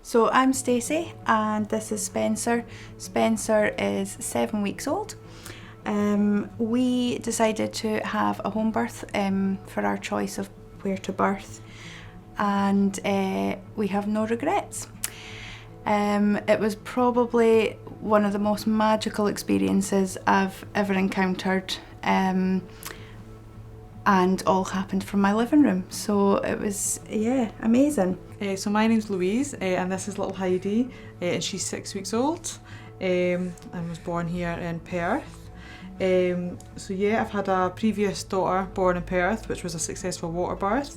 So I'm Stacey and this is Spencer. Spencer is 7 weeks old. We decided to have a home birth for our choice of where to birth, and we have no regrets. It was probably one of the most magical experiences I've ever encountered, and all happened from my living room, so it was, amazing. So my name's Louise, and this is little Heidi, and she's 6 weeks old, and was born here in Perth. I've had a previous daughter born in Perth, which was a successful water birth.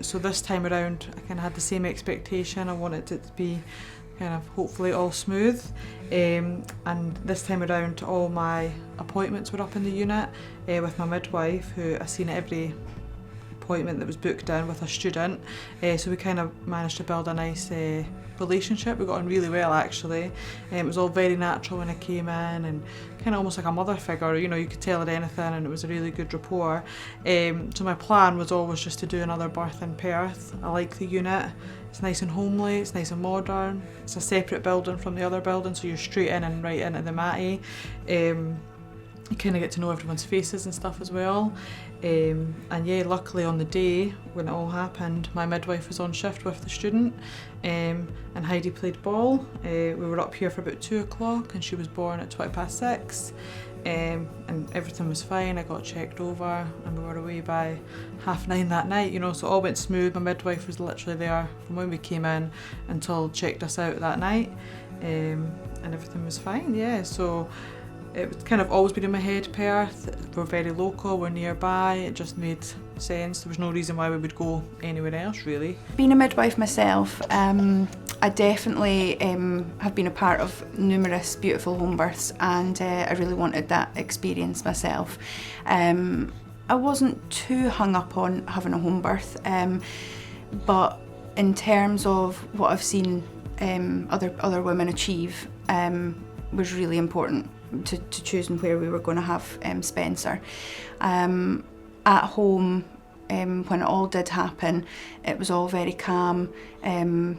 So this time around I kind of had the same expectation. I wanted it to be kind of hopefully all smooth, and this time around all my appointments were up in the unit with my midwife, who I seen at every appointment that was booked in with a student. So we kind of managed to build a nice relationship. We got on really well, actually. It was all very natural when I came in, and kind of almost like a mother figure, you know, you could tell her anything, and it was a really good rapport. So my plan was always just to do another birth in Perth. I like the unit. It's nice and homely, it's nice and modern. It's a separate building from the other building, so you're straight in and right into the matty. You kind of get to know everyone's faces and stuff as well. Luckily on the day when it all happened, my midwife was on shift with the student, and Heidi played ball. We were up here for about 2 o'clock and she was born at 6:20, and everything was fine. I got checked over and we were away by 9:30 that night, you know, so it all went smooth. My midwife was literally there from when we came in until checked us out that night, and everything was fine, so it's kind of always been in my head, Perth. We're very local, we're nearby, it just made sense. There was no reason why we would go anywhere else, really. Being a midwife myself, I definitely have been a part of numerous beautiful home births, and I really wanted that experience myself. I wasn't too hung up on having a home birth, but in terms of what I've seen other women achieve, was really important to choosing where we were going to have Spencer. At home, when it all did happen, it was all very calm, and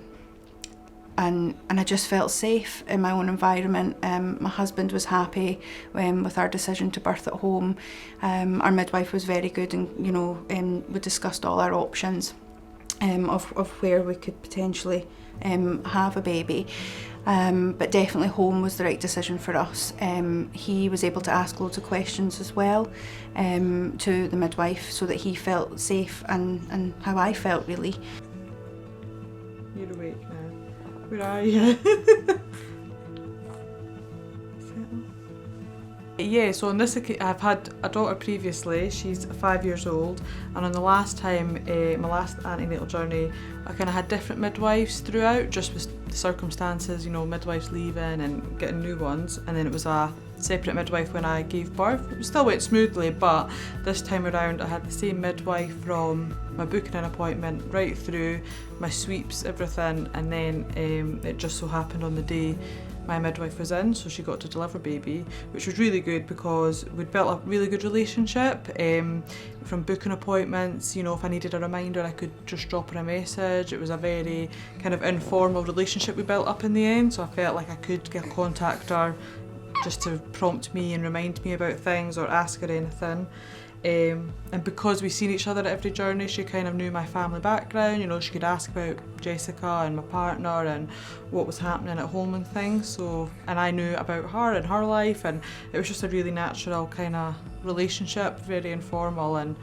I just felt safe in my own environment. My husband was happy with our decision to birth at home. Our midwife was very good, and we discussed all our options of where we could potentially have a baby. But definitely home was the right decision for us. He was able to ask loads of questions as well to the midwife, so that he felt safe and how I felt, really. You're awake now. Where are you? So on this occasion, I've had a daughter previously. She's 5 years old, and on the last time, my last antenatal journey, I kind of had different midwives throughout, just with the circumstances, you know, midwives leaving and getting new ones, and then it was a separate midwife when I gave birth. It still went smoothly, but this time around I had the same midwife from my booking an appointment right through, my sweeps, everything, and then it just so happened on the day my midwife was in, so she got to deliver baby, which was really good because we'd built a really good relationship from booking appointments. You know, if I needed a reminder, I could just drop her a message. It was a very kind of informal relationship we built up in the end, so I felt like I could contact her just to prompt me and remind me about things or ask her anything. And because we've seen each other at every journey, she kind of knew my family background. You know, she could ask about Jessica and my partner and what was happening at home and things. So, and I knew about her and her life, and it was just a really natural kind of relationship, very informal, and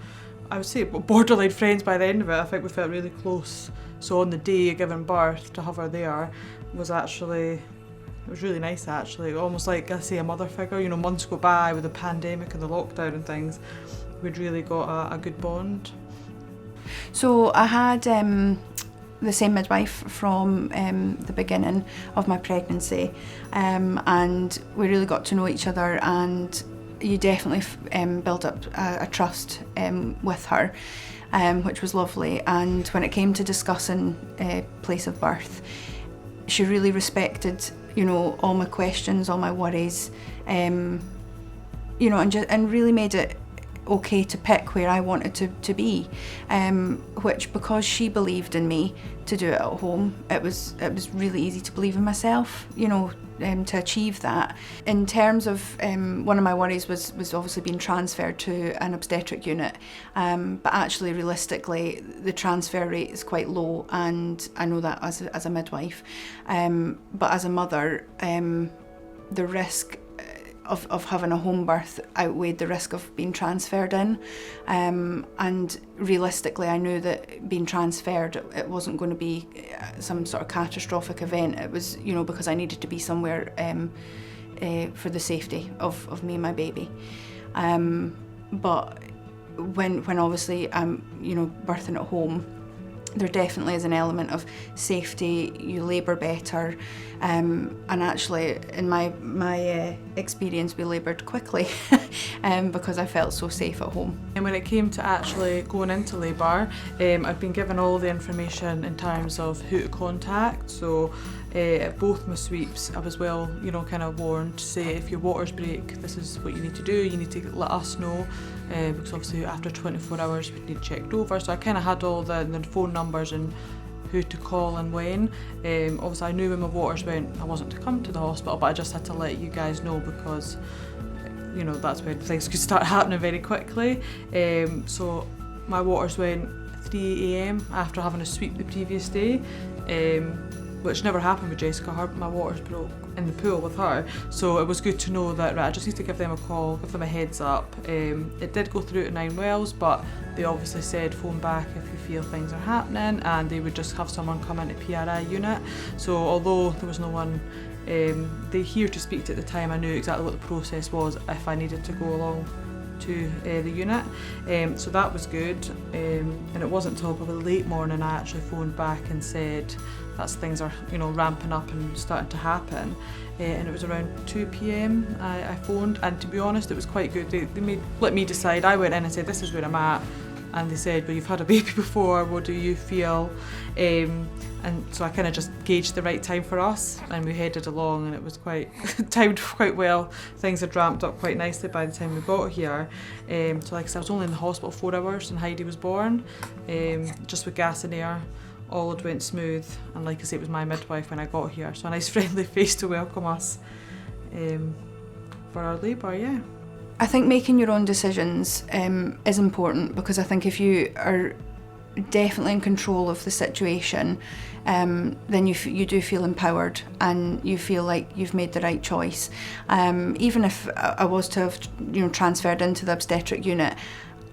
I would say borderline friends by the end of it. I think we felt really close. So on the day of giving birth, to have her there was actually, it was really nice actually, almost like, I say, a mother figure. You know, months go by with the pandemic and the lockdown and things, we'd really got a good bond. So I had the same midwife from the beginning of my pregnancy, and we really got to know each other, and you definitely build up a trust with her, which was lovely. And when it came to discussing place of birth, she really respected, you know, all my questions, all my worries, you know, and really made it okay to pick where I wanted to be, which, because she believed in me to do it at home, it was really easy to believe in myself, you know, to achieve that. In terms of one of my worries was obviously being transferred to an obstetric unit, but actually realistically the transfer rate is quite low, and I know that as a midwife, but as a mother, the risk of having a home birth outweighed the risk of being transferred in, and realistically I knew that being transferred, it wasn't going to be some sort of catastrophic event. It was, you know, because I needed to be somewhere for the safety of me and my baby. But when obviously I'm, you know, birthing at home, there definitely is an element of safety. You labour better, and actually in my experience we laboured quickly because I felt so safe at home. And when it came to actually going into labour, I'd been given all the information in terms of who to contact. So at both my sweeps I was well, you know, kind of warned to say, if your waters break, this is what you need to do. You need to let us know, because obviously after 24 hours we need checked over. So I kind of had all the phone numbers and who to call and when. Obviously I knew when my waters went I wasn't to come to the hospital, but I just had to let you guys know, because you know that's when things could start happening very quickly. So my waters went 3 AM after having a sweep the previous day, which never happened with Jessica. My waters broke in the pool with her, so it was good to know that, right, I just need to give them a call, give them a heads up. It did go through to 9 Wells, but they obviously said phone back if you feel things are happening, and they would just have someone come into PRI unit. So although there was no one they here to speak to at the time, I knew exactly what the process was if I needed to go along to the unit. So that was good, and it wasn't until probably late morning I actually phoned back and said that things are, you know, ramping up and starting to happen, and it was around 2 PM I phoned, and to be honest it was quite good. They let me decide. I went in and said, this is where I'm at, and they said, well, you've had a baby before, what do you feel? And so I kind of just gauged the right time for us, and we headed along, and it was quite timed quite well. Things had ramped up quite nicely by the time we got here. So like I said, I was only in the hospital 4 hours and Heidi was born, just with gas and air. All had went smooth, and like I say, it was my midwife when I got here, so a nice friendly face to welcome us for our labour, yeah. I think making your own decisions is important, because I think if you are definitely in control of the situation, then you do feel empowered and you feel like you've made the right choice. Even if I was to have, you know, transferred into the obstetric unit,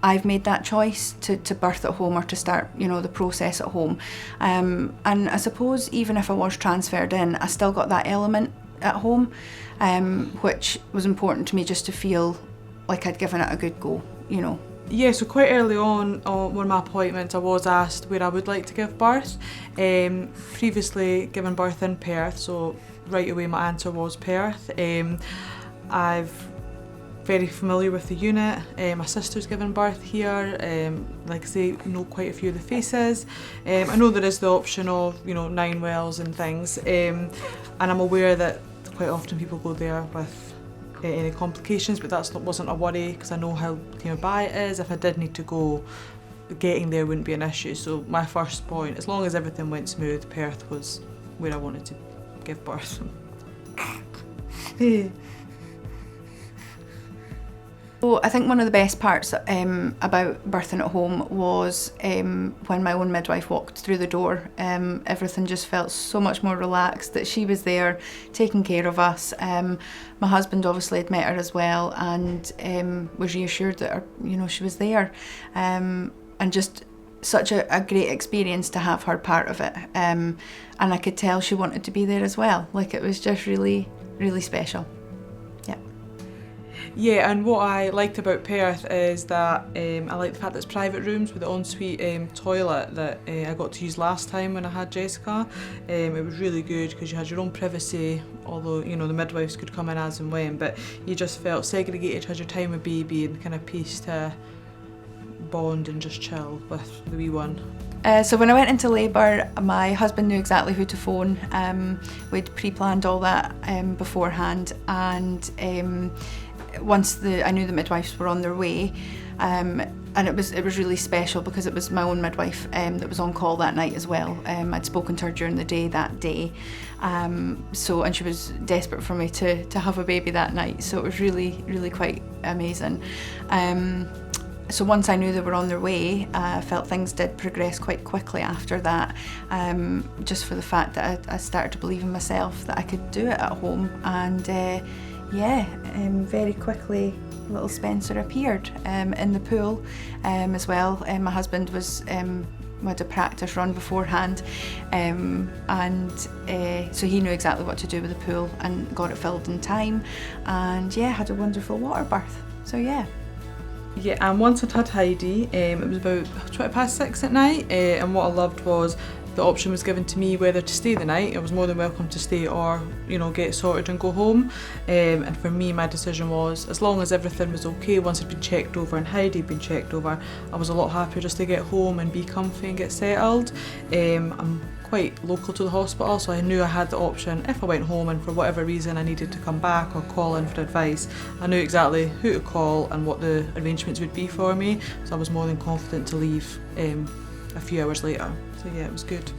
I've made that choice to birth at home, or to start, you know, the process at home. And I suppose even if I was transferred in, I still got that element at home, which was important to me, just to feel like I'd given it a good go, you know. Yeah, so quite early on one of my appointments I was asked where I would like to give birth. Previously given birth in Perth, so right away my answer was Perth. I've very familiar with the unit. My sister's given birth here. Like I say, know quite a few of the faces. I know there is the option of, you know, 9 Wells and things, and I'm aware that quite often people go there with any complications, but wasn't a worry, because I know how nearby it is. If I did need to go, getting there wouldn't be an issue. So my first point, as long as everything went smooth, Perth was where I wanted to give birth. So I think one of the best parts about birthing at home was when my own midwife walked through the door. Everything just felt so much more relaxed, that she was there taking care of us. My husband obviously had met her as well, and was reassured that she was there, and just such a great experience to have her part of it. And I could tell she wanted to be there as well. Like, it was just really, really special. Yeah, and what I liked about Perth is that I like the fact that it's private rooms with the ensuite toilet that I got to use last time when I had Jessica. It was really good because you had your own privacy, although the midwives could come in as and when, but you just felt segregated, had your time with baby and kind of peace to bond and just chill with the wee one. So when I went into labour, my husband knew exactly who to phone. We'd pre-planned all that beforehand, and once I knew the midwives were on their way, And it was really special because it was my own midwife that was on call that night as well. I'd spoken to her during the day that day, and she was desperate for me to have a baby that night. So it was really quite amazing. So once I knew they were on their way, I felt things did progress quite quickly after that, just for the fact that I started to believe in myself that I could do it at home. And very quickly little Spencer appeared in the pool as well. My husband was we had a practice run beforehand, so he knew exactly what to do with the pool and got it filled in time, and had a wonderful water birth. So yeah, and once I'd had Heidi, it was about 6:20 at night, and what I loved was the option was given to me whether to stay the night. I was more than welcome to stay or, get sorted and go home. And for me, my decision was, as long as everything was okay, once I'd been checked over and Heidi had been checked over, I was a lot happier just to get home and be comfy and get settled. I'm quite local to the hospital, so I knew I had the option if I went home and for whatever reason I needed to come back or call in for advice. I knew exactly who to call and what the arrangements would be for me, so I was more than confident to leave a few hours later. So yeah, it was good.